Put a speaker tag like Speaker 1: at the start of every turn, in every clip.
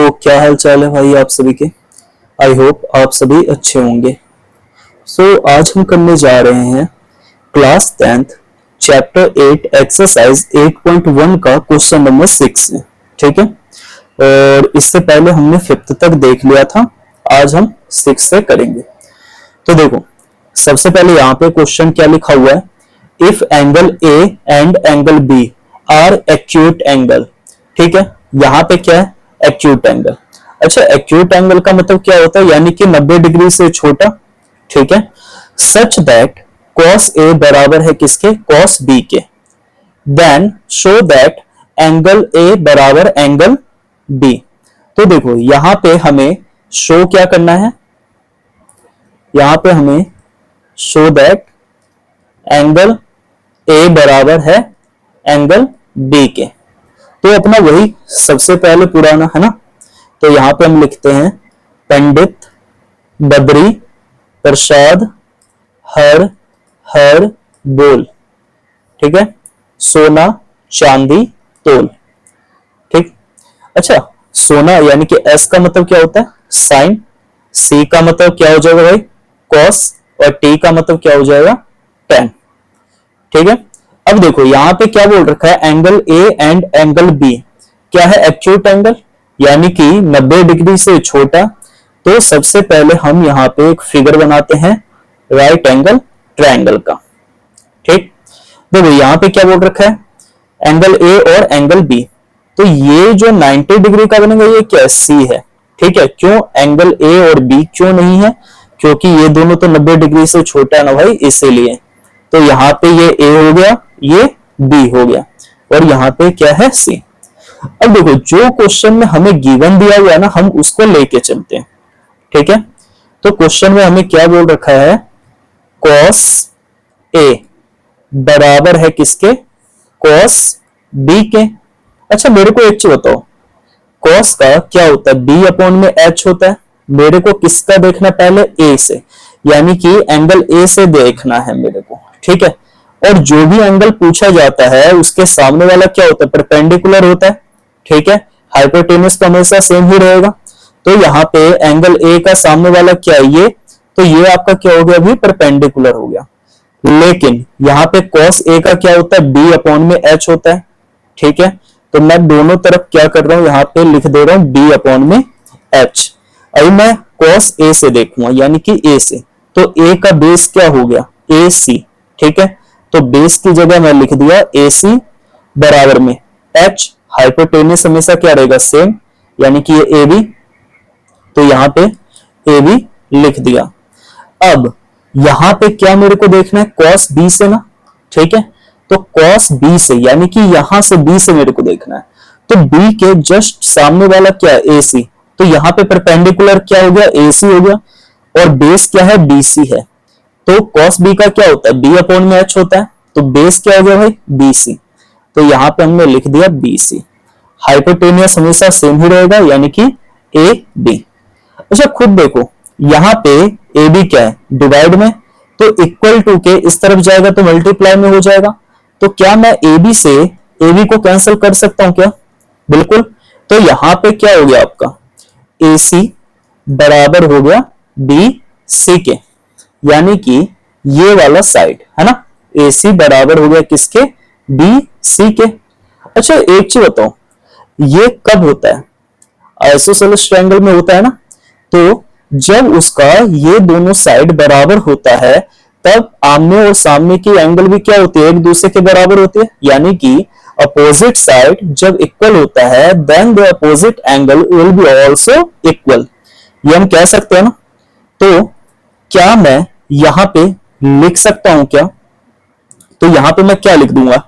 Speaker 1: तो क्या हाल चाल है भाई आप सभी के। आई होप आप सभी अच्छे होंगे। आज हम करने जा रहे हैं क्लास 10th चैप्टर 8 एक्सरसाइज 8.1 का क्वेश्चन नंबर 6 है। ठीक है, और इससे पहले हमने 5th तक देख लिया था, आज हम 6 से करेंगे। तो देखो, सबसे पहले यहाँ पे क्वेश्चन क्या लिखा हुआ है, if angle A and angle B are acute angle. ठीक है, यहाँ पे क्या है, एक्यूट एंगल। अच्छा, एक्यूट एंगल का मतलब क्या होता है, यानी कि 90 डिग्री से छोटा। ठीक है, सच दैट cos A बराबर है किसके, cos B के। Then show that angle A बराबर एंगल B। तो देखो यहां पे हमें शो क्या करना है, यहां पे हमें शो दैट एंगल A बराबर है एंगल B के। तो अपना वही सबसे पहले पुराना है ना, तो यहां पे हम लिखते हैं पंडित बद्री प्रसाद हर हर बोल। ठीक है, सोना चांदी तोल। ठीक, अच्छा सोना यानी कि S का मतलब क्या होता है, साइन। C का मतलब क्या हो जाएगा भाई, कॉस। और T का मतलब क्या हो जाएगा, टेन। ठीक है, अब देखो यहां पे क्या बोल रखा है, angle A and angle B क्या है, एक्यूट एंगल, यानी कि 90 डिग्री से छोटा। तो सबसे पहले हम यहाँ पे एक फिगर बनाते हैं राइट एंगल ट्रायंगल का। ठीक, देखो यहाँ पे क्या बोल रखा है, एंगल A और एंगल B। तो ये जो 90 डिग्री का बनेगा ये क्या है, C है। ठीक है, क्यों एंगल A और B क्यों नहीं है, क्योंकि ये दोनों तो 90 डिग्री से छोटा है ना भाई, इसीलिए। तो यहाँ पे ये A हो गया, ये B हो गया, और यहाँ पे क्या है, C। अब देखो जो क्वेश्चन में हमें गिवन दिया हुआ है ना, हम उसको लेके चलते हैं। ठीक है, तो क्वेश्चन में हमें क्या बोल रखा है, cos A बराबर है किसके, cos B के। अच्छा मेरे को एक चीज बताओ, cos का क्या होता है, B अपॉन में H होता है। मेरे को किसका देखना, पहले A से, यानी कि एंगल A से देखना है मेरे को। ठीक है, और जो भी एंगल पूछा जाता है उसके सामने वाला क्या होता है, परपेंडिकुलर होता है। ठीक है, हाइपोटेनस तो हमेशा सेम ही रहेगा। तो यहाँ पे एंगल A का सामने वाला क्या है, ये, तो ये आपका क्या हो गया, अभी परपेंडिकुलर हो गया। लेकिन यहाँ पे cos A का क्या होता है, B अपॉन में H होता है। ठीक है, तो मैं दोनों तरफ क्या कर रहा हूं, यहाँ पे लिख दे रहा हूं B अपॉन में H। अभी मैं cos A से देखूंगा, यानी कि A से, तो A का बेस क्या हो गया, AC। ठीक है, तो बेस की जगह मैं लिख दिया AC बराबर में H। हाइपोटेनस हमेशा क्या रहेगा, सेम, यानी कि ये AB। तो यहाँ पे AB लिख दिया। अब यहाँ पे क्या मेरे को देखना है, cos B से ना। ठीक है, तो cos B से, यानी कि यहां से B से मेरे को देखना है। तो B के जस्ट सामने वाला क्या है, AC। तो यहाँ पे परपेंडिकुलर क्या हो गया, AC हो गया, और बेस क्या है, BC है। तो cos B का क्या होता है, B अपॉन में H होता है। तो बेस क्या हो गया भाई, BC। तो यहाँ पे हमने लिख दिया BC। हाइपोटेनियस हमेशा सेम ही रहेगा, यानी कि AB। अच्छा खुद देखो, यहाँ पे AB क्या है, डिवाइड में, तो इक्वल टू के इस तरफ जाएगा तो मल्टीप्लाई में हो जाएगा। तो क्या मैं AB से AB को कैंसिल कर सकता हूं क्या, बिल्कुल। तो यहाँ पे क्या हो गया आपका, AC बराबर हो गया BC के, यानी कि ये वाला साइड है ना, AC बराबर हो गया किसके, BC के। अच्छा एक चीज बताओ, ये कब होता है, आइसोसेलेस ट्रायंगल में होता है ना। तो जब उसका ये दोनों साइड बराबर होता है, तब आमने और सामने की एंगल भी क्या होती है, एक दूसरे के बराबर होती है। यानी कि अपोजिट साइड जब इक्वल होता है, then the opposite angle will be also equal. ये हम कह सकते हैं ना। तो क्या मैं यहां पे लिख सकता हूं क्या, तो यहां पे मैं क्या लिख दूंगा,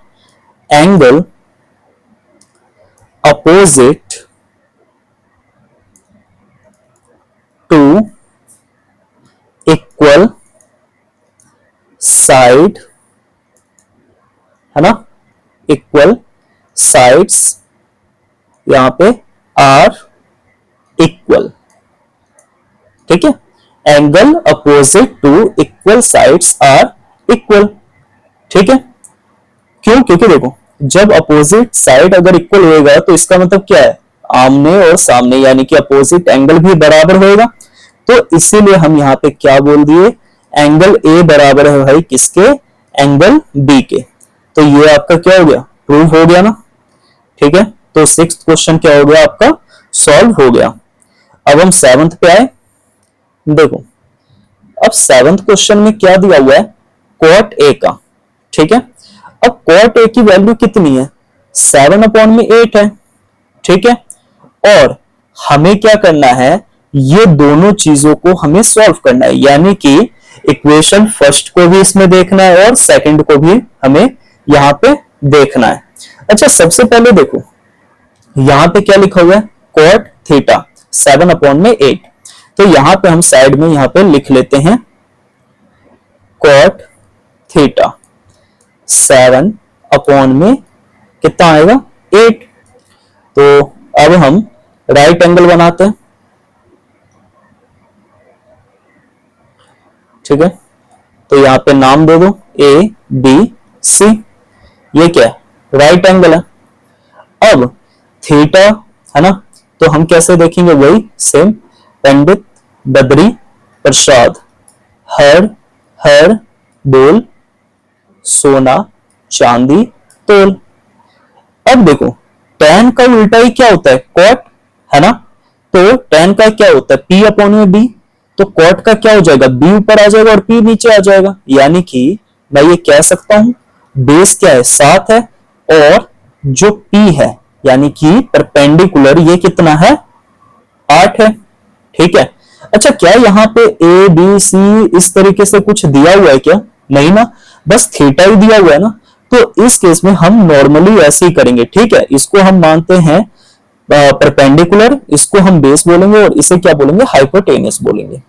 Speaker 1: angle opposite to equal side, है ना, इक्वल साइड्स यहां पे आर इक्वल। ठीक है, angle opposite to equal sides are equal. ठीक है, क्यों, क्योंकि देखो जब अपोजिट साइड अगर इक्वल होएगा तो इसका मतलब क्या है, आमने और सामने यानी कि अपोजिट एंगल भी बराबर होगा। तो इसीलिए हम यहाँ पे क्या बोल दिए, एंगल ए बराबर है भाई किसके, एंगल बी के। तो ये आपका क्या हो गया, प्रूव हो गया ना। ठीक है, तो सिक्स्थ क्वेश्चन क्या हो गया आपका, सॉल्व हो गया। अब हम सेवंथ पे आए। देखो अब सेवंथ क्वेश्चन में क्या दिया हुआ है, कॉट ए का। ठीक है, अब कॉट ए की वैल्यू कितनी है, 7/8 है। ठीक है, और हमें क्या करना है, ये दोनों चीजों को हमें सॉल्व करना है, यानी कि इक्वेशन फर्स्ट को भी इसमें देखना है और सेकंड को भी हमें यहां पे देखना है। अच्छा, सबसे पहले देखो यहां पे क्या लिखा हुआ है, कॉट थीटा 7/8। तो यहां पे हम साइड में यहां पे लिख लेते हैं कॉट थीटा 7 कितना आएगा 8। तो अब हम राइट एंगल बनाते हैं। ठीक है, तो यहां पे नाम दे दो ए बी सी, ये क्या है, राइट एंगल है। अब थीटा है ना, तो हम कैसे देखेंगे, वही सेम, पंडित बद्री प्रसाद हर हर बोल सोना चांदी तोल। अब देखो tan का उल्टा ही क्या होता है, cot है ना। तो tan का क्या होता है, P/B। तो cot का क्या हो जाएगा, B ऊपर आ जाएगा और P नीचे आ जाएगा। यानी कि मैं ये कह सकता हूं बेस क्या है 7 है और जो P है यानी कि परपेंडिकुलर ये कितना है 8 है। ठीक है, अच्छा क्या यहाँ पे A B C इस तरीके से कुछ दिया हुआ है क्या, नहीं ना, बस थीटा ही दिया हुआ है ना। तो इस केस में हम नॉर्मली ऐसे ही करेंगे। ठीक है, इसको हम मानते हैं परपेंडिकुलर, इसको हम बेस बोलेंगे और इसे क्या बोलेंगे, हाइपोटेन्यूस बोलेंगे।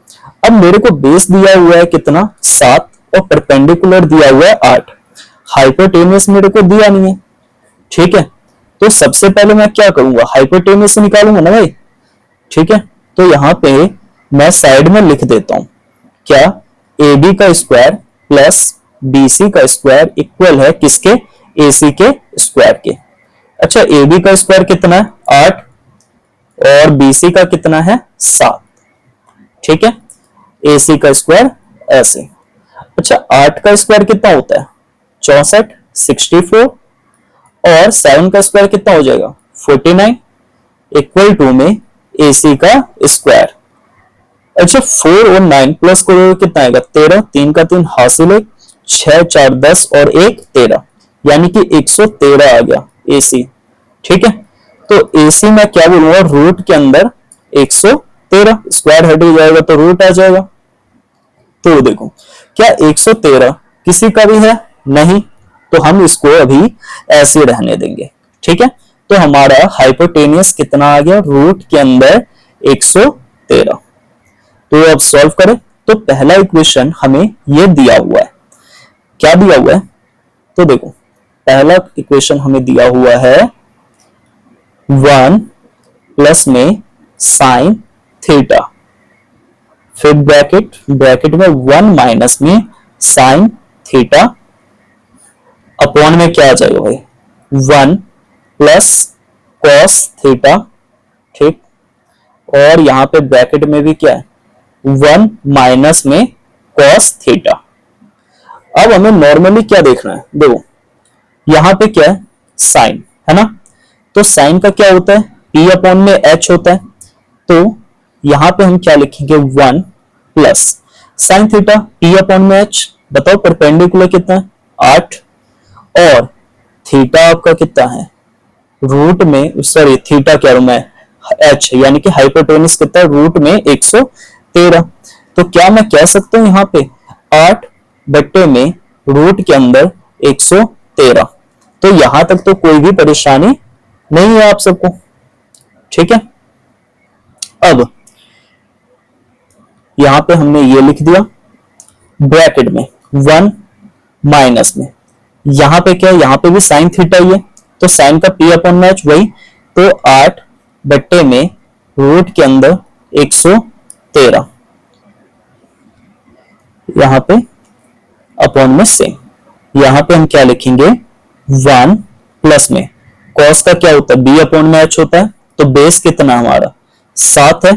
Speaker 1: अब मेरे को बेस दिया हुआ है कितना 7 और परपेंडिकुलर दिया हुआ है 8, हाइपोटेन्यूस मेरे को दिया नहीं है। ठीक है, तो सबसे पहले मैं क्या करूंगा, हाइपोटेन्यूस से निकालूंगा ना भाई। ठीक है, तो यहां पे मैं साइड में लिख देता हूं क्या, ए बी का स्क्वायर प्लस बी सी का स्क्वायर इक्वल है किसके, ए सी के स्क्वायर के। अच्छा, ए बी का स्क्वायर कितना है 8 और बी सी का कितना है 7। ठीक है, ए सी का स्क्वायर ऐसे। अच्छा, 8 का स्क्वायर कितना होता है 64 64 और 7 का स्क्वायर कितना हो जाएगा 49 इक्वल टू में ए सी का स्क्वायर। अच्छा, 4 और 9 प्लस करोगे कितना आएगा 13, 3 का 3 हासिल है, 6 4 10 और 1 13, यानी कि 113 आ गया AC। ठीक है, तो AC में क्या बोलूंगा, रूट के अंदर 113, स्क्वायर हट जाएगा तो रूट आ जाएगा। तो देखो क्या 113 किसी का भी है नहीं, तो हम इसको अभी ऐसे रहने देंगे। ठीक है, तो हमारा हाइपोटेनियस कितना आ गया, रूट के अंदर 113। तो अब सॉल्व करें, तो पहला इक्वेशन हमें ये दिया हुआ है, क्या दिया हुआ है, तो देखो पहला इक्वेशन हमें दिया हुआ है 1 प्लस में साइन थीटा, फिर ब्रैकेट में 1 माइनस में साइन थीटा अपॉन में क्या आ जाएगा भाई 1 प्लस कॉस थीटा। ठीक, और यहां पे ब्रैकेट में भी क्या है 1 माइनस में कॉस थीटा। अब हमें नॉर्मली क्या देखना है, देखो यहां पे क्या है साइन है ना, तो साइन का क्या होता है P अपॉन में H होता है। तो यहां पे हम क्या लिखेंगे 1 plus sine theta P upon में H, बताओ परपेंडिकुलर कितना है 8 और थीटा आपका कितना है रूट में, सॉरी थीटा क्या रू मैं H यानी कि हाइपोटेनस कितना है रूट में 113। तो क्या मैं कह सकता हूं यहाँ पे 8 बट्टे में रूट के अंदर 113। तो यहां तक तो कोई भी परेशानी नहीं है आप सबको। ठीक है, अब यहां पे हमने ये लिख दिया ब्रैकेट में 1 माइनस में, यहां पे क्या है यहां पे भी साइन थीटा ही है, तो साइन का P अपॉन में H वही, तो 8 बट्टे में रूट के अंदर 113 यहां पे अपॉन में सेम। यहां पे हम क्या लिखेंगे 1 प्लस में कॉस का क्या होता है B अपॉन में H होता है, तो बेस कितना हमारा 7 है,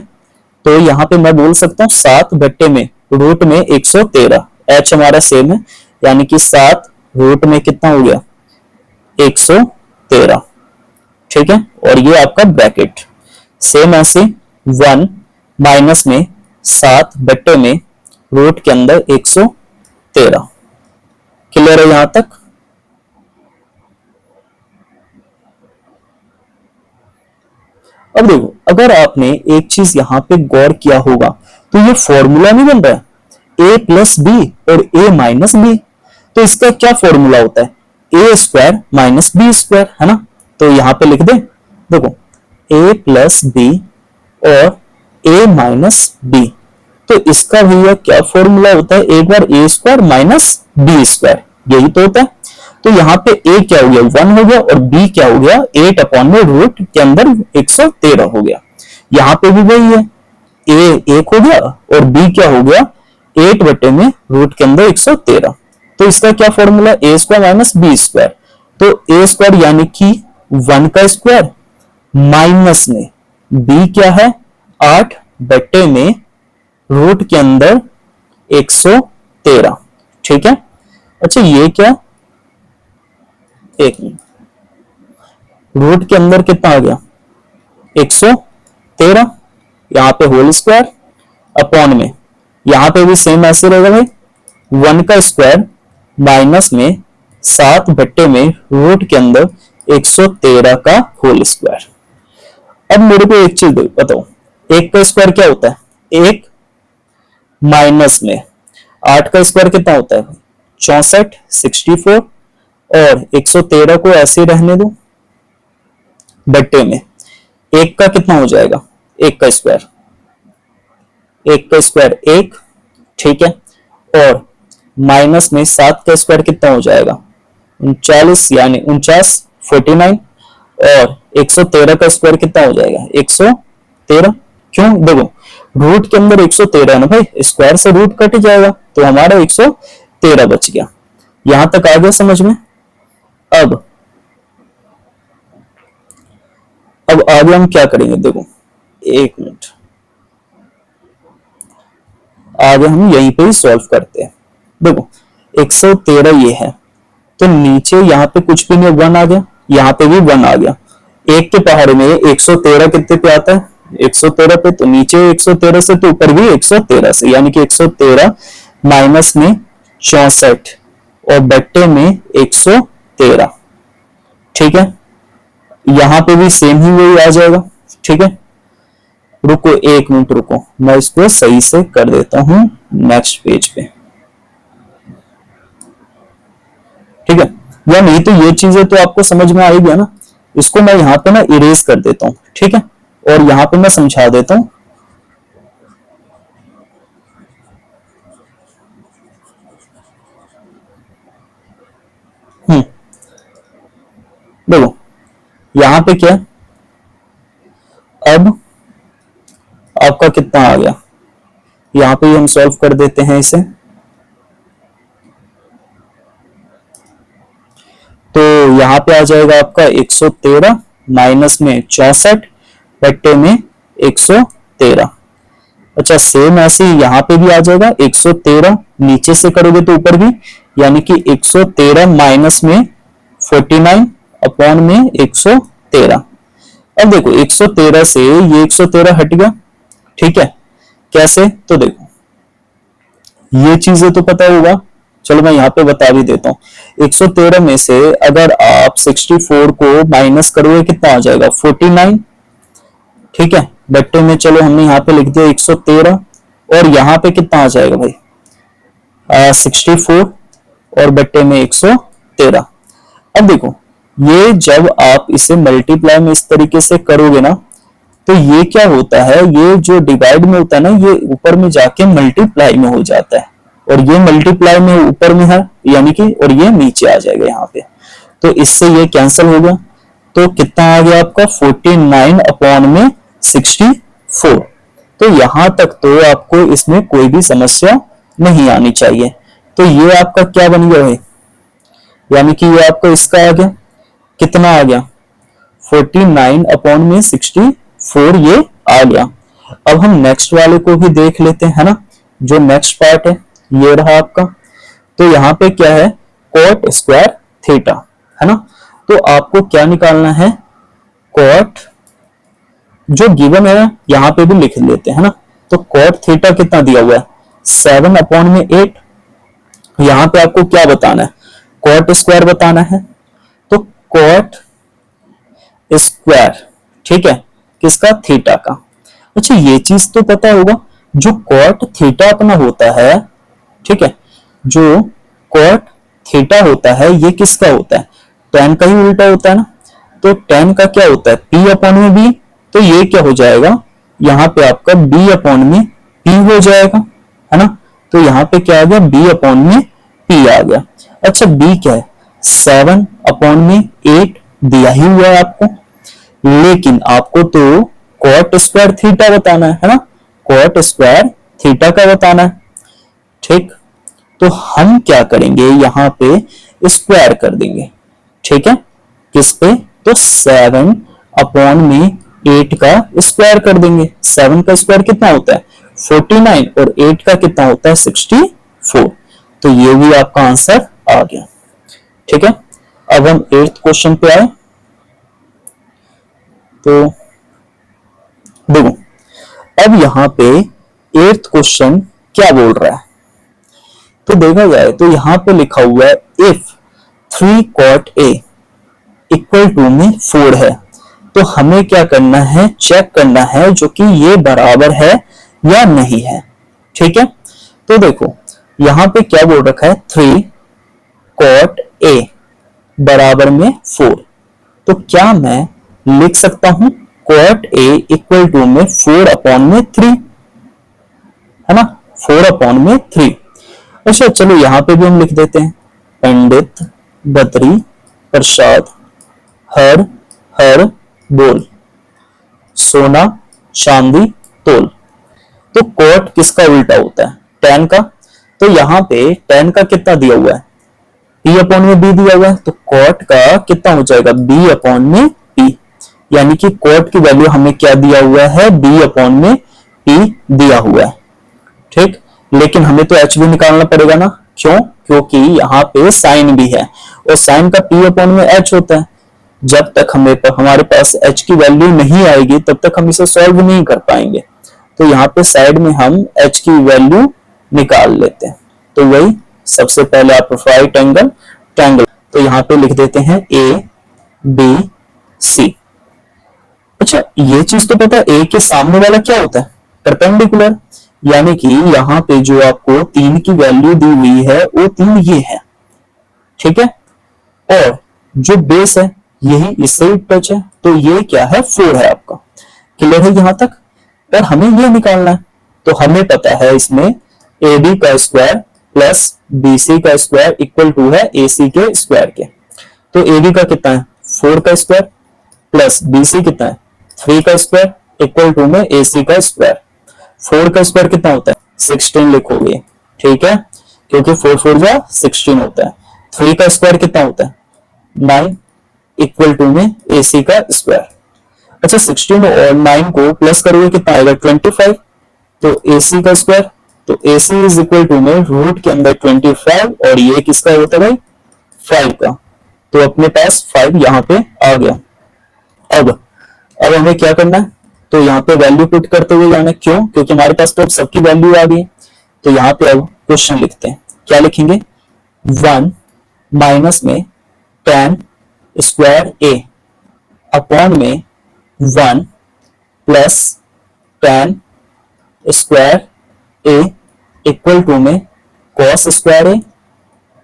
Speaker 1: तो यहाँ पे मैं बोल सकता हूँ 7 बट्टे में रूट में 113, एच हमारा सेम है, यानी कि 7 रूट में कितना हो गया 113, ठीक है। और ये आपका ब्रैकेट सेम ऐसे 1 माइनस में 7 बट्टे में रूट के अंदर 113। क्लियर है यहां तक? अब देखो, अगर आपने एक चीज यहां पे गौर किया होगा तो ये फॉर्मूला नहीं बन रहा है ए प्लस बी और ए माइनस बी, तो इसका क्या फॉर्मूला होता है ए स्क्वायर माइनस बी स्क्वायर, है ना। तो यहां पे लिख दे, देखो ए प्लस बी और ए माइनस बी, तो इसका भैया क्या फॉर्मूला होता है, एक बार ए स्क्वायर माइनस बी स्क्वायर, यही तो होता है। तो यहाँ पे ए क्या हो गया 1 हो गया और बी क्या हो गया 8 अपॉन में रूट के अंदर 113 हो गया। यहाँ पे भी वही है, ए 1 हो गया और बी क्या हो गया 8 बटे में रूट के अंदर 113। तो इसका क्या फॉर्मूला ए स्क्वायर माइनस बी स्क्वायर, तो ए स्क्वायर यानी कि 1 का स्क्वायर माइनस में बी क्या है 8 बटे में रूट के अंदर 113, ठीक है। अच्छा ये क्या, एक मिनट, रूट के अंदर कितना आ गया 113, यहां पे होल स्क्वायर अपॉन में, यहां पे भी सेम ऐसे रहेगा भाई 1 का स्क्वायर माइनस में 7 बट्टे में रूट के अंदर 113 का होल स्क्वायर। अब मेरे को एक चीज बताओ, 1 का स्क्वायर क्या होता है 1 माइनस में 8 का स्क्वायर कितना होता है 64, 64 और 113 को ऐसे रहने दो बट्टे में, एक का कितना हो जाएगा 1 का स्क्वायर, 1 का स्क्वायर 1, ठीक है। और माइनस में 7 का स्क्वायर कितना हो जाएगा 39, यानी 49 49, और 113 का स्क्वायर कितना हो जाएगा 113। क्यों, देखो रूट के अंदर 113 है ना भाई, स्क्वायर से रूट कट जाएगा तो हमारा 113 बच गया। यहां तक आ गया समझ में। अब आगे हम क्या करेंगे, देखो एक मिनट, आगे हम यहीं पे ही सॉल्व करते हैं। देखो 113 ये है, तो नीचे यहाँ पे कुछ भी नहीं 1 आ गया, यहाँ पे भी 1 आ गया, एक के पहाड़ में 113 कितने पे आता है 113 पे, तो नीचे 113 से तो ऊपर भी 113 से, यानी कि 113 माइनस में 64 और बट्टे में 113, ठीक है। यहां पे भी सेम ही वही आ जाएगा, ठीक है। रुको एक मिनट रुको, मैं इसको सही से कर देता हूं नेक्स्ट पेज पे, ठीक है। या नहीं तो ये चीजें तो आपको समझ में आएगी ना, इसको मैं यहाँ पे ना इरेज कर देता हूँ, ठीक है, और यहाँ पे मैं समझा देता हूँ। देखो यहाँ पे क्या, अब आपका कितना आ गया, यहाँ पे हम सॉल्व कर देते हैं इसे, तो यहाँ पे आ जाएगा आपका 113 माइनस में 64 बट्टे में 113। अच्छा सेम ऐसे यहाँ पे भी आ जाएगा 113, नीचे से करोगे तो ऊपर भी, यानी कि 113 माइनस में 49 अपॉन में 113। अब देखो 113 से ये 113 हट गया, ठीक है। कैसे, तो देखो ये चीजें तो पता होगा, चलो मैं यहाँ पे बता भी देता हूँ। 113 में से अगर आप 64 को माइनस करोगे कितना आ जाएगा 49, ठीक है। बट्टे में चलो हमने यहाँ पे लिख दिया 113, और यहाँ पे कितना आ जाएगा भाई 64 और बट्टे में 113। अब देखो ये जब आप इसे मल्टीप्लाई में इस तरीके से करोगे ना, तो ये क्या होता है, ये जो डिवाइड में होता है ना, ये ऊपर में जाके मल्टीप्लाई में हो जाता है, और ये मल्टीप्लाई में ऊपर में है, यानी कि और ये नीचे आ जाएगा यहाँ पे, तो इससे ये कैंसिल हो गया। तो कितना आ गया आपका 49 अपॉन में 64। तो यहां तक तो आपको इसमें कोई भी समस्या नहीं आनी चाहिए। तो ये आपका क्या बन गया है, यानी कि ये आपका इसका आ गया, कितना आ गया 49 अपॉन में 64 ये आ गया। अब हम नेक्स्ट वाले को भी देख लेते हैं, है ना। जो नेक्स्ट पार्ट है ये रहा आपका। तो यहाँ पे क्या है, कॉट स्क्वायर थीटा, है ना। तो आपको क्या निकालना है, कॉट जो गिवन है यहाँ पे भी लिख लेते हैं ना। तो कॉट थीटा कितना दिया हुआ है 7 अपॉन में 8। यहाँ पे आपको क्या बताना है, कॉट स्क्वायर बताना है। तो कॉट स्क्वायर, ठीक है, किसका, थीटा का। अच्छा ये चीज तो पता होगा, जो कॉट थीटा अपना होता है, ठीक है, जो कॉट थीटा होता है ये किसका होता है, tan का ही उल्टा होता है ना। तो tan का क्या होता है, p अपॉन में b। तो ये क्या हो जाएगा, यहाँ पे आपका b अपॉन में p हो जाएगा, है ना। तो यहाँ पे क्या आ गया, b अपॉन में p आ गया। अच्छा b क्या है, 7 अपॉन में 8 दिया ही हुआ है आपको, लेकिन आपको तो कॉट स्क्वायर थीटा बताना है ना, कॉट स्क्वायर थीटा का बताना है, ठीक। तो हम क्या करेंगे, यहाँ पे स्क्वायर कर देंगे, ठीक है, किस पे, तो 7 अपॉन में 8 का स्क्वायर कर देंगे। 7 का स्क्वायर कितना होता है 49 और 8 का कितना होता है 64। तो ये भी आपका आंसर आ गया, ठीक है। अब हम 8th क्वेश्चन पे आए। तो देखो अब यहाँ पे 8th क्वेश्चन क्या बोल रहा है, तो देखा जाए तो यहाँ पे लिखा हुआ है if 3 cot a equal to में 4 है। तो हमें क्या करना है, चेक करना है जो कि ये बराबर है या नहीं है, ठीक है। तो देखो यहाँ पे क्या बोल रखा है, 3 cot a बराबर में 4। तो क्या मैं लिख सकता हूं cot a इक्वल टू में 4 अपॉन में 3, है ना, 4 अपॉन में 3। अच्छा चलो यहाँ पे भी हम लिख देते हैं, पंडित बद्री प्रसाद हर हर बोल सोना चांदी तोल। तो कॉट किसका उल्टा होता है, tan का। तो यहाँ पे tan का कितना दिया हुआ है, p अपॉन में b दिया हुआ है। तो कॉट का कितना हो जाएगा, b अपॉन में p, यानी कि कॉट की वैल्यू हमें क्या दिया हुआ है, b अपॉन में p दिया हुआ है, ठीक। लेकिन हमें तो h भी निकालना पड़ेगा ना, क्यों, क्योंकि यहाँ पे साइन भी है और साइन का p अपॉन में h होता है। जब तक हमारे पास h की वैल्यू नहीं आएगी तब तक हम इसे सॉल्व नहीं कर पाएंगे। तो यहाँ पे साइड में हम h की वैल्यू निकाल लेते हैं। तो वही सबसे पहले आप राइट एंगल ट्रायंगल, तो यहाँ पे लिख देते हैं a b c। अच्छा ये चीज तो पता है, a के सामने वाला क्या होता है, परपेंडिकुलर, यानी कि यहाँ पे जो आपको 3 की वैल्यू दी हुई है वो 3 ये है, ठीक है। और जो बेस है यही इससे ही टच है, तो ये क्या है 4 है आपका। क्लियर है यहाँ तक। और हमें ये निकालना है, तो हमें पता है इसमें AB का स्क्वायर प्लस BC का स्क्वायर इक्वल टू है AC के स्क्वायर के। तो AB का कितना है 4 का स्क्वायर प्लस BC कितना है 3 का स्क्वायर इक्वल टू में AC का स्क्वायर। 4 का स्क्वायर कितना होता है 16 लिखोगे, ठीक है, क्योंकि 4 4 जा 16 होता है। 3 का स्क्वायर कितना होता है 9 इक्वल टू में AC का स्क्वायर। अच्छा 16 और 9 को प्लस करोगे कितना आएगा 25। तो AC का स्क्वायर, तो AC इज इक्वल टू में रूट के अंदर 25 और ये किसका होता है भाई 5 का। तो अपने पास 5 यहाँ पे आ गया। अब हमें क्या करना है, तो यहाँ पे वैल्यू पुट करते हुए जाना, क्यों, क्योंकि हमारे पास तो अब सबकी वैल्यू आ गई। तो यहाँ पे अब क्वेश्चन लिखते हैं, क्या लिखेंगे 1 माइनस में tan स्क्वायर a अपॉन में 1 plus tan square a equal to में cos स्क्वायर a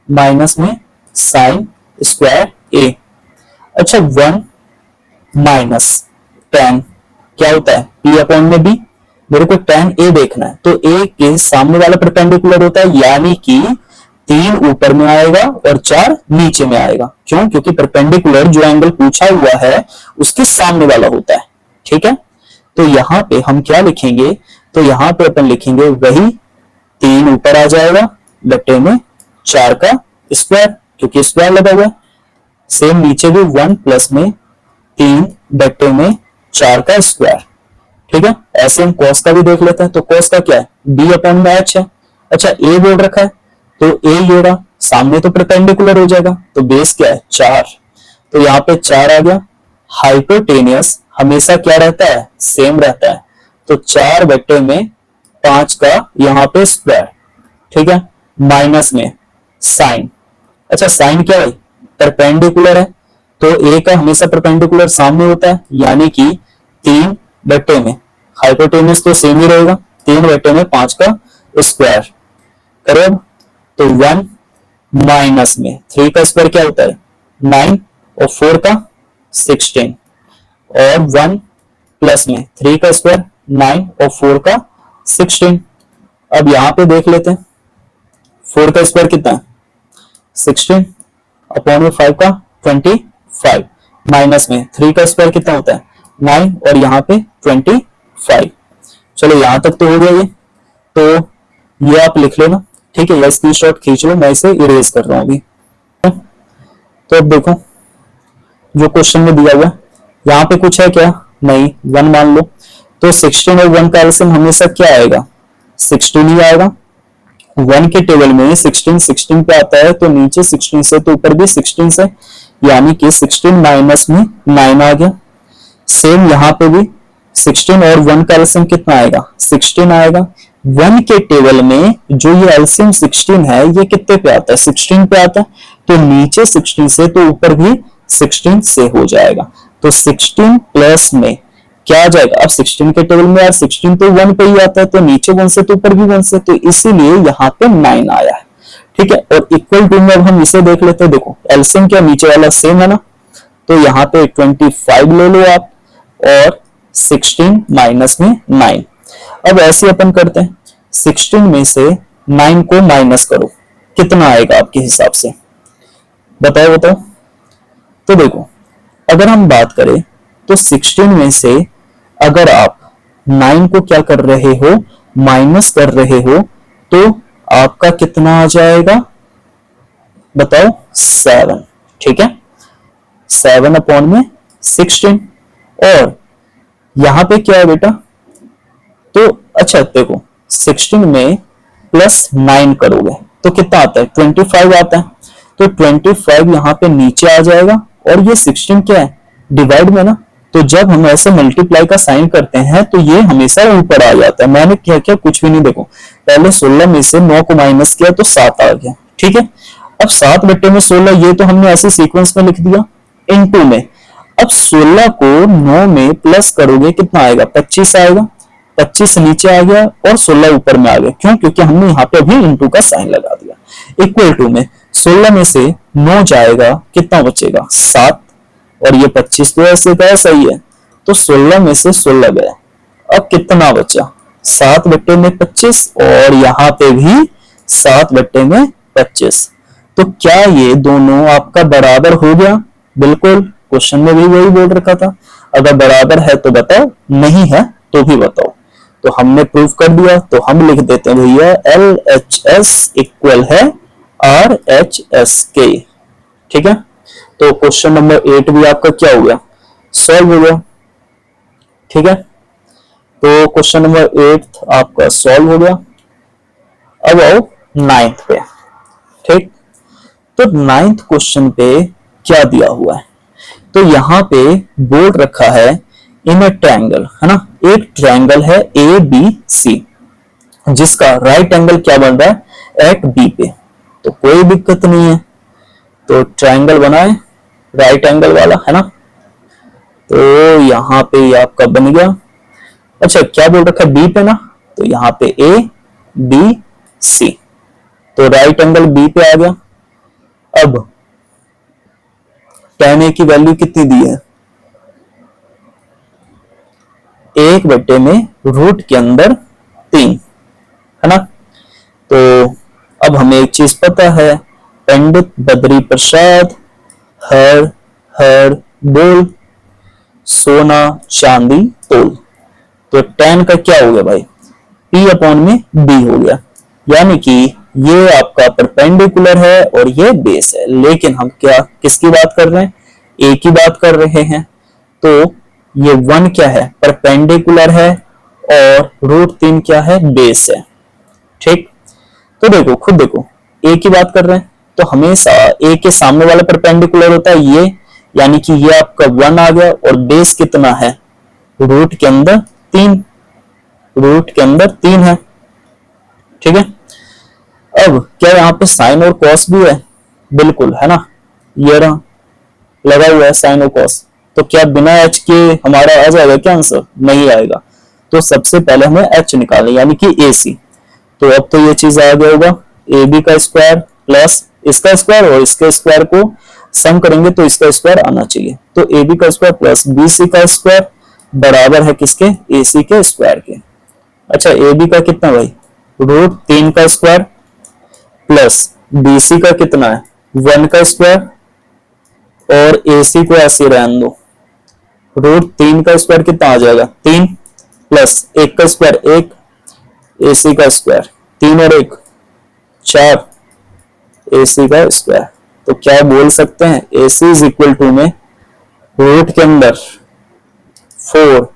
Speaker 1: माइनस में sin स्क्वायर a। अच्छा 1 माइनस tan क्या होता है p अपॉन में b। मेरे को tan a देखना है, तो a के सामने वाला परपेंडिकुलर होता है, यानी कि 3 ऊपर में आएगा और 4 नीचे में आएगा। क्यों, क्योंकि परपेंडिकुलर जो एंगल पूछा हुआ है उसके सामने वाला होता है, ठीक है। तो यहाँ पे हम क्या लिखेंगे, तो यहाँ पे अपन लिखेंगे वही 3 ऊपर आ जाएगा बटे में 4 का स्क्वायर, क्योंकि स्क्वायर लगा हुआ है। सेम नीचे भी 1 प्लस में 3/4 का स्क्वायर। ठीक है, ऐसे हम cos का भी देख लेते हैं। तो cos का क्या है, b अपॉन में h है। अच्छा, a बोल रखा है तो a ये रहा, सामने तो परपेंडिकुलर हो जाएगा, तो बेस क्या है 4, तो यहाँ पे 4 आ गया। हाइपोटेनियस हमेशा क्या रहता है, सेम रहता है, तो 4/5 का यहाँ पे स्क्वायर। ठीक है, माइनस में साइन। अच्छा, साइन क्या है, परपेंडिकुलर है, तो a का हमेशा परपेंडिकुलर सामने होता है, यानी कि 3/, हाइपोटेनियस तो सेम ही रहेगा, 3/5 का स्क्वायर करो अब। तो 1 माइनस में 3 का स्क्वायर क्या होता है 9 और 4 का 16, और 1 प्लस में 3 का स्क्वायर 9 और 4 का 16। अब यहां पे देख लेते हैं 4 का स्क्वायर कितना है 16 अपॉन में 5 का 25, माइनस में 3 का स्क्वायर कितना होता है 9 और यहाँ पे 25। चलो यहां तक तो हो गया ये, तो ये आप लिख लेना। ठीक है, या स्क्रीनशॉट खींच लो, मैं इसे इरेज कर रहा हूं अभी। तो अब देखो जो क्वेश्चन में दिया हुआ है, यहाँ पे कुछ है क्या, नहीं, 1 मान लो, तो 16 और 1 का एलसीएम हमेशा क्या आएगा 16 ही आएगा। 1 के टेबल में 16 पे आता है, तो नीचे 16 से तो ऊपर भी 16 से, यानी कि 16 माइनस में 9 आ गया। सेम यहाँ पे भी 16 और 1 का एलसीएम कितना आएगा 16 आएगा। 1 के टेबल में जो ये एलसीएम 16 है, ये कितने पे आता है 16 पे आता है, तो नीचे 16 से तो ऊपर भी 16 से हो जाएगा। तो 16 प्लस में क्या आ जाएगा, अब 16 के टेबल में यार 16 तो 1 पे ही आता है, तो नीचे 1 से तो ऊपर भी 1 से, तो इसीलिए यहाँ पे 9 आया है। ठीक है, और इक्वल टू में अब हम इसे देख लेते हैं। देखो एलसीएम क्या नीचे वाला सेम है ना, तो यहाँ पे 25 ले लो आप, और 16 माइनस में 9। अब ऐसे अपन करते हैं, 16 में से 9 को माइनस करो, कितना आएगा आपके हिसाब से, बताओ बताओ। तो देखो अगर हम बात करें तो 16 में से अगर आप 9 को क्या कर रहे हो माइनस कर रहे हो, तो आपका कितना आ जाएगा बताओ 7। ठीक है, 7 अपॉन में 16, और यहां पे क्या है बेटा, तो अच्छा देखो 16 में प्लस 9 करोगे तो कितना आता है 25 आता है, तो 25 यहाँ पे नीचे आ जाएगा, और ये 16 क्या है डिवाइड में ना, तो जब हम ऐसे मल्टीप्लाई का साइन करते हैं तो ये हमेशा ऊपर आ जाता है। मैंने क्या किया, कुछ भी नहीं, देखो पहले 16 में से 9 को माइनस किया तो 7 आ गया। ठीक है, अब 7/16 ये तो हमने ऐसे सीक्वेंस में लिख दिया इनटू में। अब 16 को 9 में प्लस करोगे कितना आएगा 25 आएगा, 25 नीचे आ गया और 16 ऊपर में आ गया, क्यों, क्योंकि हमने यहाँ पे भी इनटू का साइन लगा दिया। इक्वल टू में 16 में से 9 जाएगा, कितना बचेगा 7, और ये 25 तो ऐसे का ऐसा ही है, तो 16 में से 16 गया, अब कितना बचा 7/25, और यहाँ पे भी 7/25। तो क्या ये दोनों आपका बराबर हो गया, बिल्कुल, क्वेश्चन में भी वही बोल रखा था। अगर बराबर है तो बताओ, नहीं है तो भी बताओ। तो हमने प्रूफ कर दिया, तो हम लिख देते हैं भैया LHS इक्वल है RHS के। ठीक है, तो क्वेश्चन नंबर 8 भी आपका क्या हो गया, सॉल्व हो गया। ठीक है, तो क्वेश्चन नंबर 8 आपका सॉल्व हो गया। अब आओ 9th पे। ठीक, तो 9th क्वेश्चन पे क्या दिया हुआ है, तो यहाँ पे बोर्ड रखा है इन अ ट्रायंगल, है ना, एक ट्रायंगल है ABC जिसका राइट एंगल क्या बन रहा है एट B पे, तो कोई दिक्कत नहीं है, तो ट्रायंगल बनाए राइट एंगल वाला, है ना, तो यहाँ पे ये आपका बन गया। अच्छा क्या बोल रखा है B पे ना, तो यहाँ पे ABC, तो राइट एंगल B पे आ गया। अब tan A की वैल्यू कितनी दी है 1/में रूट के अंदर 3, है ना, तो अब हमें एक चीज पता है, पंडित बद्री प्रसाद हर हर बोल सोना चांदी तोल, तो tan का क्या हो गया भाई P अपॉन में B हो गया, यानी कि ये आपका परपेंडिकुलर है और ये बेस है। लेकिन हम क्या किसकी बात कर रहे हैं, A की बात कर रहे हैं, तो ये 1 क्या है, परपेंडिकुलर है, और √3 क्या है, बेस है। ठीक, तो देखो खुद देखो, ए की बात कर रहे हैं तो हमेशा ए के सामने वाला परपेंडिकुलर होता है ये, यानी कि ये आपका 1 आ गया, और बेस कितना है, रूट के अंदर 3, रूट के अंदर 3 है। ठीक है, अब क्या यहाँ पे साइन और कॉस भी है, बिल्कुल है ना, ये रहा लगा हुआ है साइन और कॉस। तो क्या बिना एच के हमारा आ जाएगा क्या आंसर, नहीं आएगा। तो सबसे पहले हमें एच निकालना, यानी कि ए सी। तो अब तो ये चीज आ गया होगा, ए बी का स्क्वायर प्लस इसका स्क्वायर, और इसके स्क्वायर को सम करेंगे तो इसका स्क्वायर आना चाहिए। तो ए बी का स्क्वायर प्लस बी सी का स्क्वायर बराबर है किसके, ए सी के स्क्वायर के। अच्छा, ए बी का कितना भाई, √3 का स्क्वायर प्लस बी सी का कितना है, 1 का स्क्वायर, और ए सी को ऐसे रहने दो। √3 का स्क्वायर कितना आ जाएगा, 3 प्लस 1 का स्क्वायर 1, ए सी का स्क्वायर 3 और 1 4, ए सी का स्क्वायर। तो क्या बोल सकते हैं, ए सी इज इक्वल टू में रूट के अंदर 4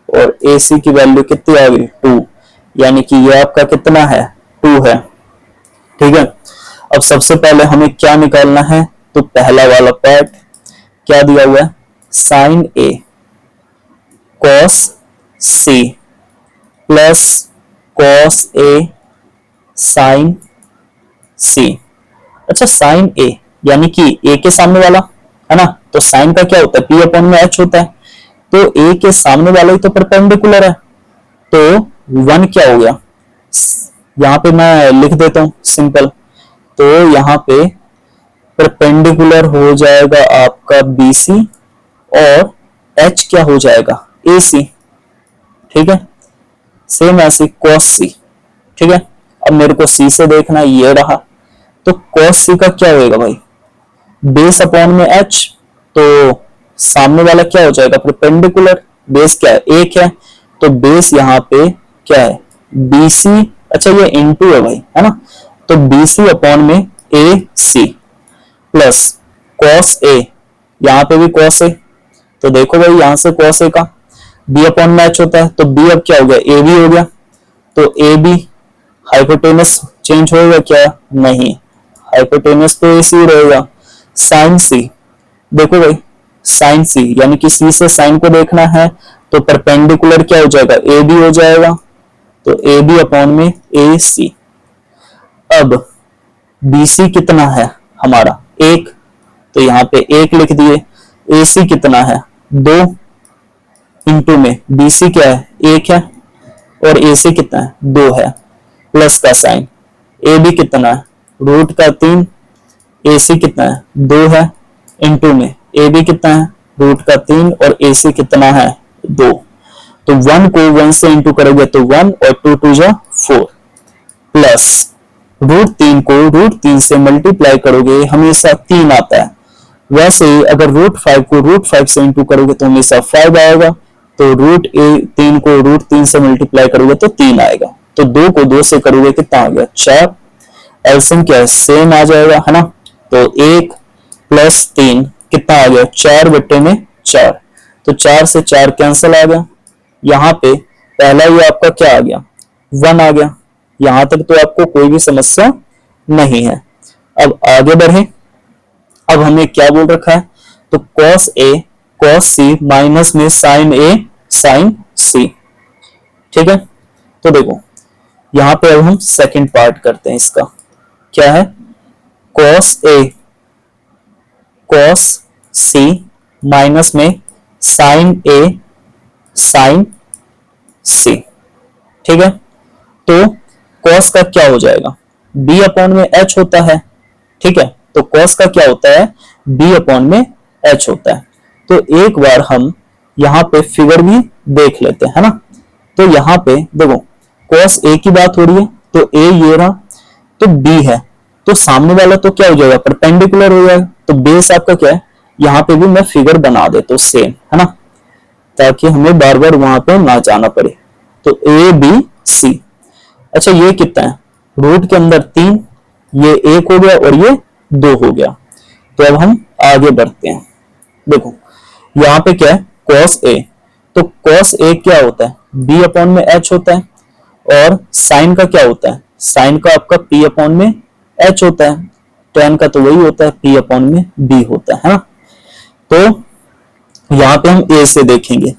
Speaker 1: और ए सी की वैल्यू कितनी आ गई, 2, यानी कि ये आपका कितना है, 2 है। ठीक है, अब सबसे पहले हमें क्या निकालना है, तो पहला वाला पार्ट क्या दिया हुआ है, sign A cos C plus cos A sign सी। अच्छा, साइन ए यानी कि ए के सामने वाला है ना, तो साइन का क्या होता है, पी अपॉन में एच होता है। तो ए के सामने वाला ही तो परपेंडिकुलर है, तो 1 क्या हो गया, यहां पे मैं लिख देता हूं सिंपल। तो यहाँ पे परपेंडिकुलर हो जाएगा आपका बी सी, और एच क्या हो जाएगा, ए सी। ठीक है, सेम ऐसे कॉस सी। ठीक है, अब मेरे को सी से देखना, ये रहा, तो कॉस सी का क्या होएगा भाई, बेस अपॉन में एच, तो सामने वाला क्या हो जाएगा, परपेंडिकुलर, बेस क्या है, 1 है, तो बेस यहाँ पे क्या है, बी सी। अच्छा, ये इनटू है भाई, है ना, तो बी सी अपॉन में ए सी प्लस कॉस ए, यहाँ पे भी कॉस ए, तो देखो भाई यहाँ से कॉस ए का बी अपॉन में एच होता है, तो बी अब क्या हो गया, ए बी हो गया। तो ए बी हाइपोटेनस चेंज होगा क्या, नहीं, हाइपोटेनस तो ए सी रहेगा। साइन सी, देखो भाई साइन सी, यानी कि सी से साइन को देखना है, तो परपेंडिकुलर क्या हो जाएगा, ए बी हो जाएगा, तो ए बी अपॉन में ए सी। अब बी सी कितना है हमारा, 1, तो यहाँ पे 1 लिख दिए। ए सी कितना है, 2, इंटू में बी सी क्या है, 1 है, और ए सी कितना है, 2 है, प्लस का साइन। ए बी कितना है, रूट का 3, ए सी कितना है, 2 है, इंटू में ए बी कितना है, रूट का 3, और ए सी कितना है, 2। तो 1 को 1 से इंटू करोगे तो 1, और 2 2 जा 4, प्लस √3 को √3 से मल्टीप्लाई करोगे हमेशा 3 आता है। वैसे ही अगर √5 को √5 से इंटू करोगे तो हमेशा 5 आएगा, तो √3 को √3 से मल्टीप्लाई करोगे तो 3 आएगा। तो 2 को 2 से करोगे कितना आ गया, 4। एलसीएम क्या है, सेम आ जाएगा, है ना, तो 1 प्लस 3 कितना आ गया, 4/4। तो 4 से 4 कैंसिल आ गया। यहाँ पे पहला ही आपका क्या आ गया, 1 आ गया। यहां तक तो आपको कोई भी समस्या नहीं है। अब आगे बढ़े, अब हमें क्या बोल रखा है, तो cos A cos C minus में sin A sin C। ठीक है, तो देखो यहां पे अब हम सेकंड पार्ट करते हैं इसका, क्या है, cos A cos C minus में sin A sin C। ठीक है, तो cos का क्या हो जाएगा, b अपॉन में h होता है। ठीक है, तो cos का क्या होता है, b अपॉन में h होता है। तो एक बार हम यहाँ पे फिगर भी देख लेते हैं, है ना। तो यहाँ पे देखो cos a की बात हो रही है, तो a ये रहा, तो b है, तो सामने वाला तो क्या हो जाएगा, परपेंडिकुलर हो जाएगा। तो बेस आपका क्या है, यहाँ पे भी मैं फिगर बना देता हूँ सेम, है ना, ताकि हमें बार बार वहां पे ना जाना पड़े। तो a b c। अच्छा, ये कितना है, रूट के अंदर 3, ये 1 हो गया और ये 2 हो गया। तो अब हम आगे बढ़ते हैं। देखो यहाँ पे क्या है, cos a, तो cos a क्या होता है, b अपॉन में h होता है, और sin का क्या होता है, sin का आपका p अपॉन में h होता है, tan का तो वही होता है, p अपॉन में b होता है ना। तो यहाँ पे हम a से देखेंगे,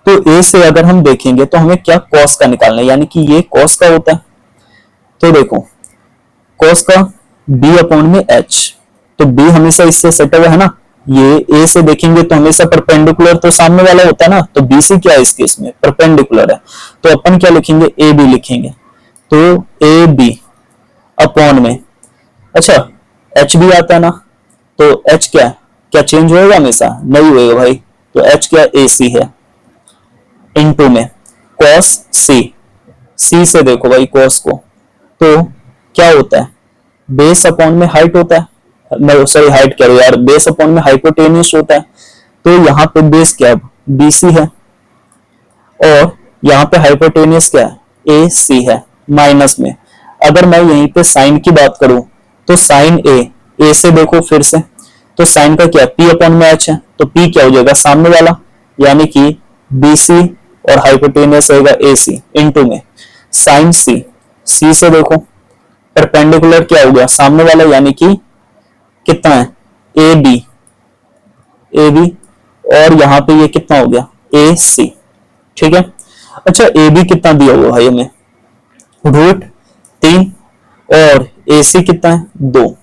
Speaker 1: तो a से अगर हम देखेंगे तो हमें क्या cos का निकालना है, यानी कि ये cos का होता है। तो देखो cos का b अपॉन में h, तो b हमेशा इससे सटा हुआ है ना, ये a से देखेंगे तो हमेशा परपेंडिकुलर तो सामने वाला होता है ना, तो BC क्या है इस केस में, परपेंडिकुलर है, तो अपन क्या लिखेंगे, AB लिखेंगे। तो AB अपॉन में, अच्छा H भी आता है ना, तो H क्या है, क्या चेंज होएगा हमेशा, नहीं होएगा भाई, तो H क्या AC है, इनटू में cos C, C से देखो भाई cos को, तो क्या होता है, बेस अपॉन में हाइट होता है, सॉरी हाइट कह रहे यार, बेस अपॉन में हाइपोटेन्यूस होता है, तो यहाँ पे बेस क्या है, BC है, और यहाँ पे हाइपोटेन्यूस क्या है, AC है, माइनस में। अगर मैं यहीं पे साइन की बात करूं तो साइन A से देखो फिर से, तो साइन का क्या है, P अपॉन में H है, तो P क्या हो जाएगा, सामने वाला, यानी कि BC और हाइपोटेन्यूस होगा AC इनटू में साइन C से देखो परपेंडिकुलर क्या हो गया, सामने वाला, यानी कि कितना है, AB और यहाँ पे ये कितना हो गया, AC, ठीक है। अच्छा AB कितना दिया हुआ है हमें, √3, और AC कितना है, 2,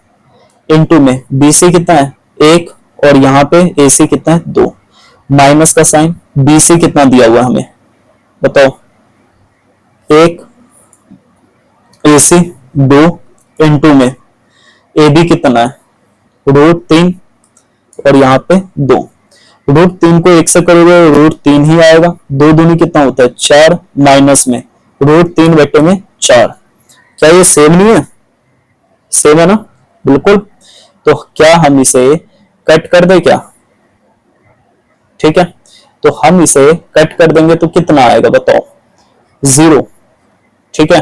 Speaker 1: इनटू में BC कितना है, 1, और यहाँ पे AC कितना है, 2, माइनस का साइन, BC कितना दिया हुआ है हमें बताओ, 1, AC 2, इनटू में AB कितना है, √3, और यहाँ पे 2, √3 को 1 से करोगे √3 ही आएगा, 2 दूनी कितना होता है, 4, माइनस में √3 बटे में 4, क्या ये सेम नहीं है, सेम है ना, बिल्कुल। तो क्या हम इसे कट कर दे क्या, ठीक है, तो हम इसे कट कर देंगे तो कितना आएगा बताओ, 0, ठीक है,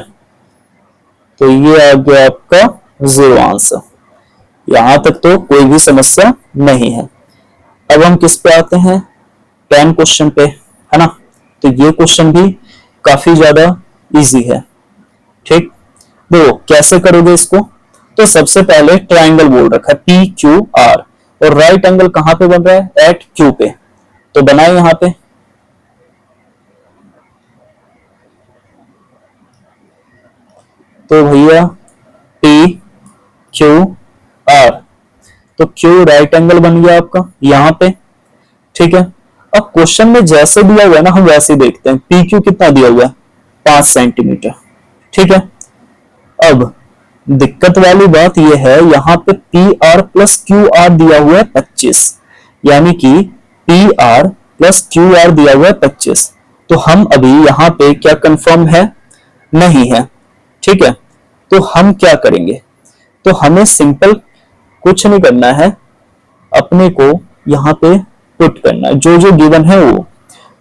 Speaker 1: तो ये आ गया आपका 0 आंसर। यहां तक तो कोई भी समस्या नहीं है। अब हम किस पे आते हैं, 10 क्वेश्चन पे, है ना, तो ये क्वेश्चन भी काफी ज्यादा इजी है, ठीक। देखो कैसे करोगे इसको, तो सबसे पहले ट्राइंगल बोल रखा है PQR, और राइट एंगल कहां पे बन रहा है, एट Q पे, तो बनाए यहां पे, तो भैया PQR, तो Q राइट एंगल बन गया आपका यहां पे, ठीक है। अब क्वेश्चन में जैसे दिया हुआ है ना, हम वैसे देखते हैं, PQ कितना दिया हुआ है, 5 सेंटीमीटर, ठीक है। अब दिक्कत वाली बात यह है, यहाँ पे PR प्लस QR दिया हुआ है 25, यानी कि PR प्लस QR दिया हुआ है 25, तो हम अभी यहाँ पे क्या कंफर्म है, नहीं है, ठीक है। तो हम क्या करेंगे, तो हमें सिंपल कुछ नहीं करना है, अपने को यहाँ पे पुट करना है जो जो गिवन है वो।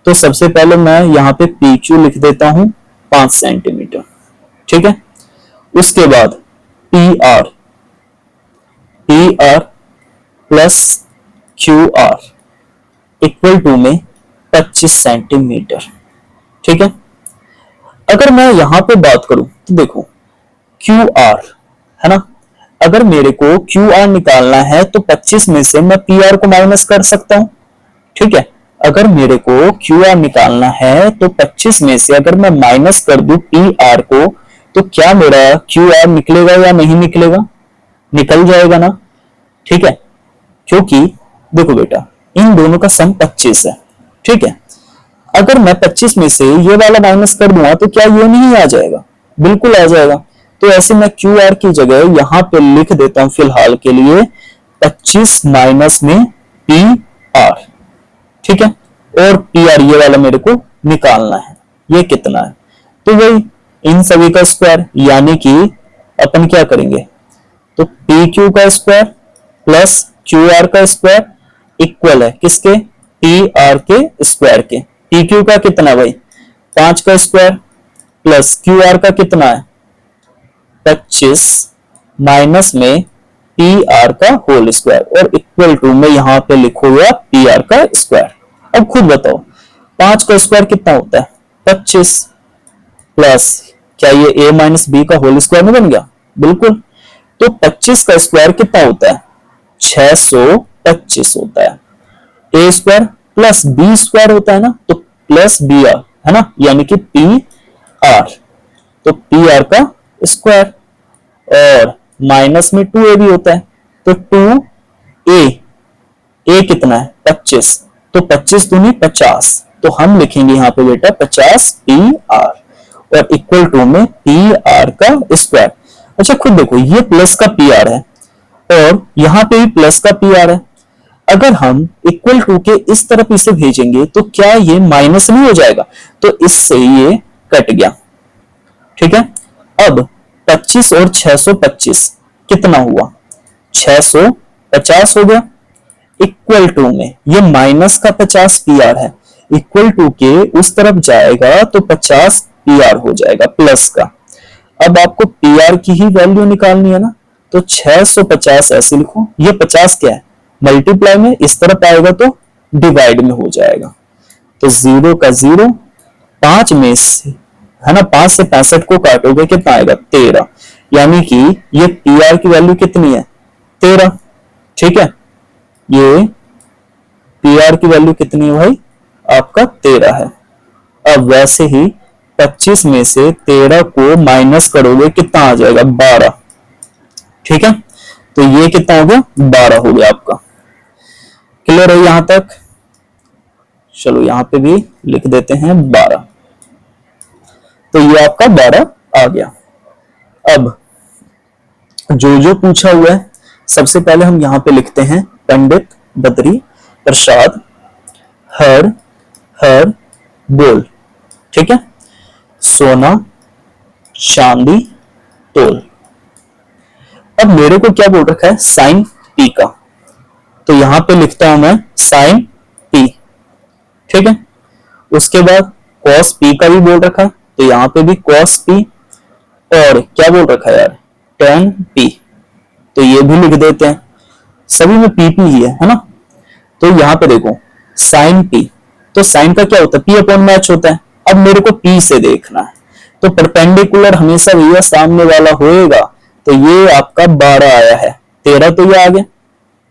Speaker 1: तो सबसे पहले मैं यहाँ पे PQ लिख देता हूं 5 सेंटीमीटर, ठीक है। उसके बाद PR plus QR equal to में 25 सेंटीमीटर, ठीक है। अगर मैं यहां पे बात करूं तो देखो QR है ना, अगर मेरे को QR निकालना है तो 25 में से मैं PR को माइनस कर सकता हूं, ठीक है। अगर मेरे को QR निकालना है तो 25 में से अगर मैं माइनस कर दूं PR को, तो क्या मेरा QR निकलेगा या नहीं निकलेगा, निकल जाएगा ना, ठीक है। क्योंकि देखो बेटा इन दोनों का सम 25 है, ठीक है। अगर मैं 25 में से ये वाला माइनस कर दूंगा तो क्या ये नहीं आ जाएगा, बिल्कुल आ जाएगा। तो ऐसे मैं QR की जगह यहां पे लिख देता हूं फिलहाल के लिए 25 माइनस में PR, ठीक है। और PR ये वाला मेरे को निकालना है, ये कितना है, तो वही इन सभी का स्क्वायर, यानी कि अपन क्या करेंगे, तो PQ का स्क्वायर प्लस QR का स्क्वायर इक्वल है किसके, PR के स्क्वायर के। PQ का कितना भाई 5 का स्क्वायर प्लस QR का कितना है 25 माइनस में PR का होल स्क्वायर, और इक्वल टू में यहां पे लिखूंगा PR का स्क्वायर, अब खुद बताओ 5 का स्क्वायर कितना होता है? 25 प्लस क्या ये a माइनस बी का होल स्क्वायर में बन गया? बिल्कुल। तो 25 का स्क्वायर कितना होता है? 625 होता है। ए स्क्वायर प्लस बी स्क्वायर होता है ना, तो प्लस बी आर है ना, यानी कि पी आर। तो पी आर का स्क्वायर और माइनस में 2a भी होता है, तो 2a, a कितना है? 25, तो 25 दूनी 50, तो हम लिखेंगे यहाँ पे बेटा 50 पी आर और इक्वल टू में पी आर का स्क्वायर। अच्छा खुद देखो ये प्लस का पी आर है और यहाँ पे भी प्लस का पी आर है। अगर हम इक्वल टू के इस तरफ इसे भेजेंगे तो क्या ये माइनस नहीं हो जाएगा? तो इससे ये कट गया। ठीक है, अब 25 और 625 कितना हुआ? 650 हो गया। इक्वल टू में ये माइनस का 50 पी आर है, इक्वल टू के उस तरफ जाएगा तो 50 पी आर हो जाएगा प्लस का। अब आपको पी आर की ही वैल्यू निकालनी है ना, तो 650 ऐसे लिखो, ये 50 क्या है? मल्टीप्लाई में, इस तरफ आएगा तो डिवाइड में हो जाएगा। तो 0 का 0, 5 में से है ना, 5 से 65 को काटोगे कितना आएगा? 13, यानी कि ये पी आर की वैल्यू कितनी है? 13। ठीक है, ये पी आर की वैल्यू कितनी है भाई? आपका 13 है। अब वैसे ही 25 में से 13 को माइनस करोगे कितना आ जाएगा? 12। ठीक है, तो ये कितना हो गया? 12 हो गया आपका। क्लियर है यहां तक? चलो यहां पे भी लिख देते हैं 12, तो ये आपका 12 आ गया। अब जो जो पूछा हुआ है सबसे पहले हम यहां पे लिखते हैं पंडित बद्री प्रसाद हर हर बोल। ठीक है, सोना चांदी तोल। अब मेरे को क्या बोल रखा है? साइन पी का, तो यहां पे लिखता हूं मैं साइन पी। ठीक है, उसके बाद कॉस पी का भी बोल रखा है, तो यहां पे भी कॉस पी। और क्या बोल रखा है यार? टेन पी, तो ये भी लिख देते हैं। सभी में पी पी ही है ना। तो यहां पे देखो साइन पी, तो साइन का क्या होता है? पी अपॉन मैच होता है। अब मेरे को पी से देखना है, तो परपेंडिकुलर हमेशा भैया सामने वाला होएगा, तो ये आपका 12 आया है। 13 तो ये आ गया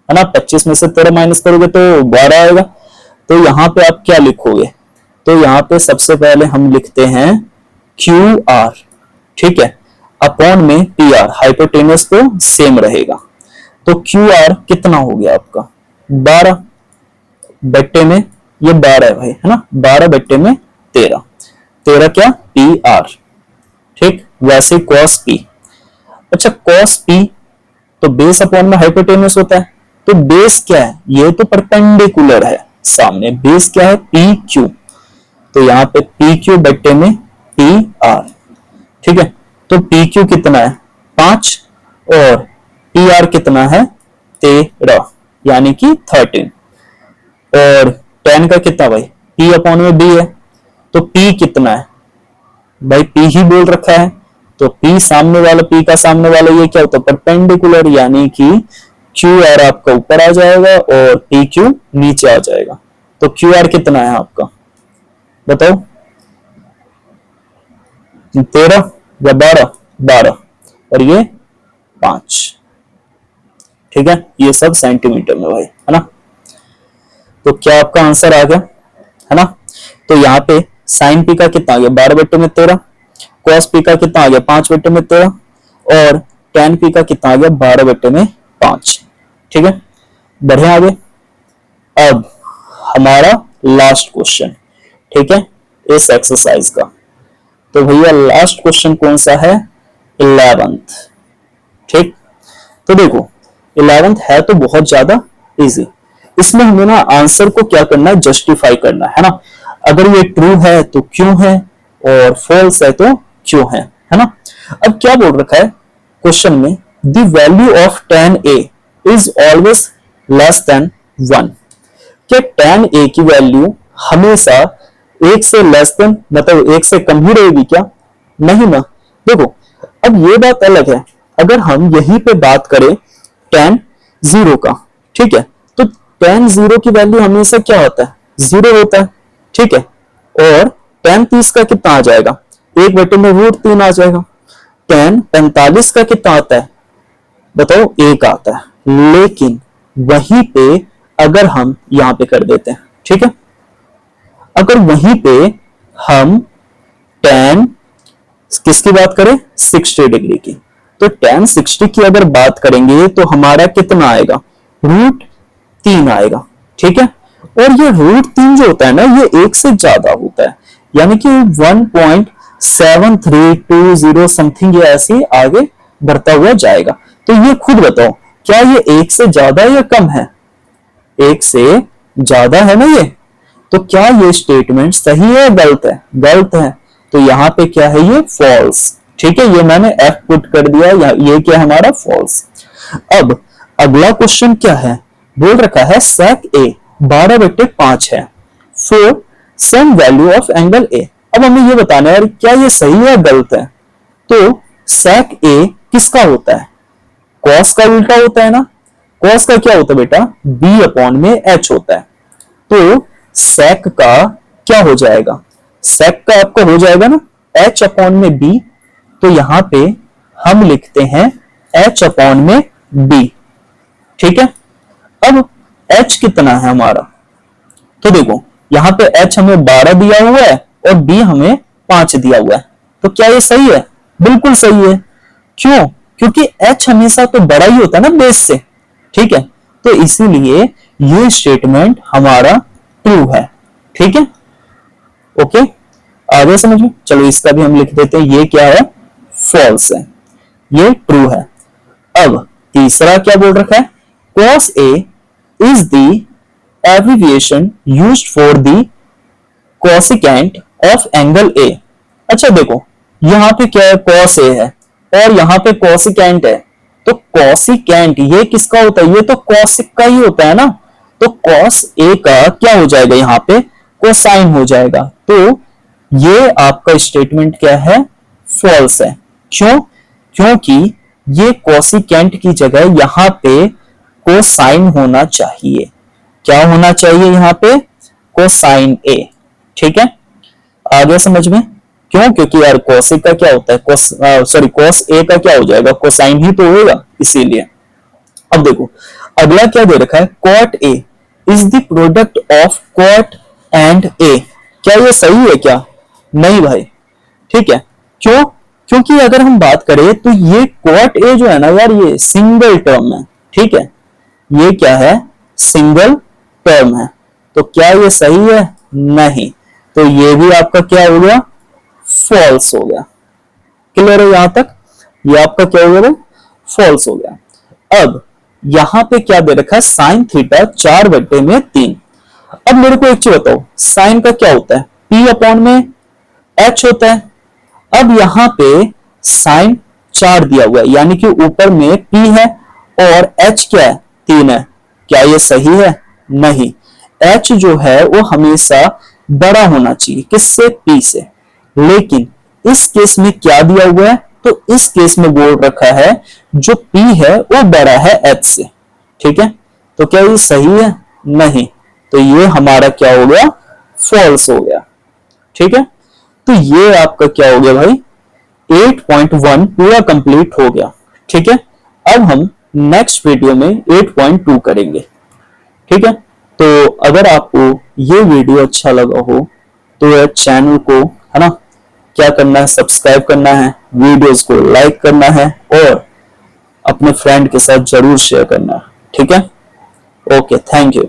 Speaker 1: है ना, 25 में से 13 माइनस करोगे तो 12 आएगा। तो यहाँ पे आप क्या लिखोगे? तो यहाँ पे सबसे पहले हम लिखते हैं क्यू आर। ठीक है, अपॉन में पी आर, हाइपोटेनस तो सेम रहेगा। तो क्यू आर कितना हो गया आपका? 12 बट्टे में ये 12 है भाई, है ना, 12 बट्टे में 13, 13 क्या? P R. ठीक, वैसे कॉस पी। अच्छा कॉस पी तो बेस अपॉन में हाइपोटेनस होता है, तो बेस क्या है? ये तो परपेंडिकुलर है सामने, बेस क्या है? P Q. तो यहाँ पे पी क्यू बट्टे में पी आर। ठीक है, तो पी क्यू कितना है? 5 और पी आर कितना है? 13, यानी कि 13। और 10 का कितना भाई? पी अपॉन में बी है, तो पी कितना है भाई? पी ही बोल रखा है, तो पी सामने वाला, पी का सामने वाला ये क्या होता है? परपेंडिकुलर, यानी कि क्यू आर आपका ऊपर आ जाएगा और पी क्यू नीचे आ जाएगा। तो क्यू आर कितना है आपका? बताओ, 13 या 12? 12 और ये 5। ठीक है, ये सब सेंटीमीटर में भाई, है ना। तो क्या आपका आंसर आ गया? है ना। तो यहाँ पे साइन पी का कितना आ गया? 12 बट्टे में 13। कॉस पी का कितना आ गया? 5 बट्टे में 13। और टेन पी का कितना आ गया? 12 बट्टे में 5। ठीक है, बढ़िया आगे। अब हमारा लास्ट क्वेश्चन, ठीक है, इस एक्सरसाइज का। तो भैया लास्ट क्वेश्चन कौन सा है? 11th। ठीक, तो देखो 11th है तो बहुत ज्यादा इजी। इसमें हमें ना आंसर को क्या करना है? जस्टिफाई करना है ना। अगर ये ट्रू है तो क्यों है, और फॉल्स है तो क्यों है ना। अब क्या बोल रखा है क्वेश्चन में? The value of tan a is always less than 1। क्या tan a की वैल्यू हमेशा 1 से लेस देन, मतलब 1 से कम ही रहेगी क्या? नहीं ना। देखो अब ये बात अलग है, अगर हम यहीं पे बात करें tan 0 का, ठीक है, तो tan 0 की वैल्यू हमेशा क्या होता है? 0 होता है, ठीक है। और tan 30 का कितना आ जाएगा, 1/√3 आ जाएगा। tan 45 का कितना आता है बताओ, 1 आता है। लेकिन वहीं पे अगर हम यहां पे कर देते हैं, ठीक है, अगर वहीं पे हम tan किसकी बात करें, 60 डिग्री की, तो tan 60 की अगर बात करेंगे तो हमारा कितना आएगा, √3 आएगा, ठीक है। और ये √3 जो होता है ना, ये 1 से ज्यादा होता है, यानी कि 1.7320 समथिंग ये ऐसे आगे बढ़ता हुआ जाएगा। तो ये खुद बताओ, क्या ये 1 से ज्यादा या कम है, 1 से ज्यादा है ना ये, तो क्या ये स्टेटमेंट सही है गलत है, गलत है। तो यहाँ पे क्या है, ये फॉल्स, ठीक है, ये मैंने F पुट कर दिया, ये क्या हमारा फॉल्स। अब अगला क्वेश्चन क्या है, बोल रखा है sec A 12/5 है for some value of angle A। अब हमें ये बताना है क्या ये सही है गलत है। तो sec A किसका होता है, cos का उल्टा होता है ना, cos का क्या होता है बेटा, B/H होता है। तो sec का क्या हो जाएगा, sec का आपका हो जाएगा ना H/B, तो यहां पे हम लिखते हैं H/B, ठीक है। अब H कितना है हमारा, तो देखो यहां पे H हमें 12 दिया हुआ है और B हमें 5 दिया हुआ है, तो क्या ये सही है, बिल्कुल सही है। क्यों, क्योंकि H हमेशा तो बड़ा ही होता है ना बेस से, ठीक है, तो इसीलिए ये स्टेटमेंट हमारा ट्रू है, ठीक है। ओके, आगे समझ में, चलो इसका भी हम लिख देते हैं, ये क्या है, फॉल्स है, ये ट्रू है। अब तीसरा क्या बोल रखा है, cos A is the abbreviation used for the cosecant of angle A। अच्छा देखो यहां पे क्या है, cos A है और यहां पे cosecant है, तो cosecant ये किसका होता है, ये तो cosec का ही होता है ना, तो cos A का क्या हो जाएगा, यहाँ पे कोसाइन हो जाएगा। तो ये आपका स्टेटमेंट क्या है, फॉल्स है। क्यों, क्योंकि ये कोसिकेंट की जगह यहां पे कोसाइन होना चाहिए, क्या होना चाहिए यहाँ पे, कोसाइन A, ठीक है। आगे समझ में, क्यों, क्योंकि यार कोसिक का क्या होता है, cos A का क्या हो जाएगा, कोसाइन ही तो होगा, इसीलिए। अब देखो अगला क्या दे रखा है, cot A is the product of cot and A। क्या ये सही है क्या, नहीं भाई, ठीक है। क्यों, क्योंकि अगर हम बात करें तो ये cot A जो है ना यार, ये सिंगल टर्म है, ठीक है, ये क्या है, सिंगल टर्म है, तो क्या ये सही है, नहीं, तो ये भी आपका क्या हो गया, फॉल्स हो गया। क्लियर है यहां तक, ये आपका क्या हो गया, फॉल्स हो गया। अब यहां पे क्या दे रखा है, साइन थीटा 4/3। अब मेरे को एक चीज बताओ, साइन का क्या होता है, P/H होता है। अब यहां पे साइन 4 दिया हुआ है, यानी कि ऊपर में P है और H क्या है, 3 है, क्या ये सही है, नहीं, H जो है वो हमेशा बड़ा होना चाहिए, किससे, P से। लेकिन इस केस में क्या दिया हुआ है, तो इस केस में बोल रखा है जो P है वो बड़ा है H से, ठीक है, तो क्या ये सही है, नहीं, तो ये हमारा क्या हो गया, फॉल्स हो गया, ठीक है। तो ये आपका क्या हो गया भाई, 8.1 पूरा कंप्लीट हो गया, ठीक है। अब हम नेक्स्ट वीडियो में 8.2 करेंगे, ठीक है। तो अगर आपको ये वीडियो अच्छा लगा हो तो चैनल को, है ना, क्या करना है, सब्सक्राइब करना है, वीडियोस को लाइक करना है और अपने फ्रेंड के साथ जरूर शेयर करना है, ठीक है। Okay, thank you.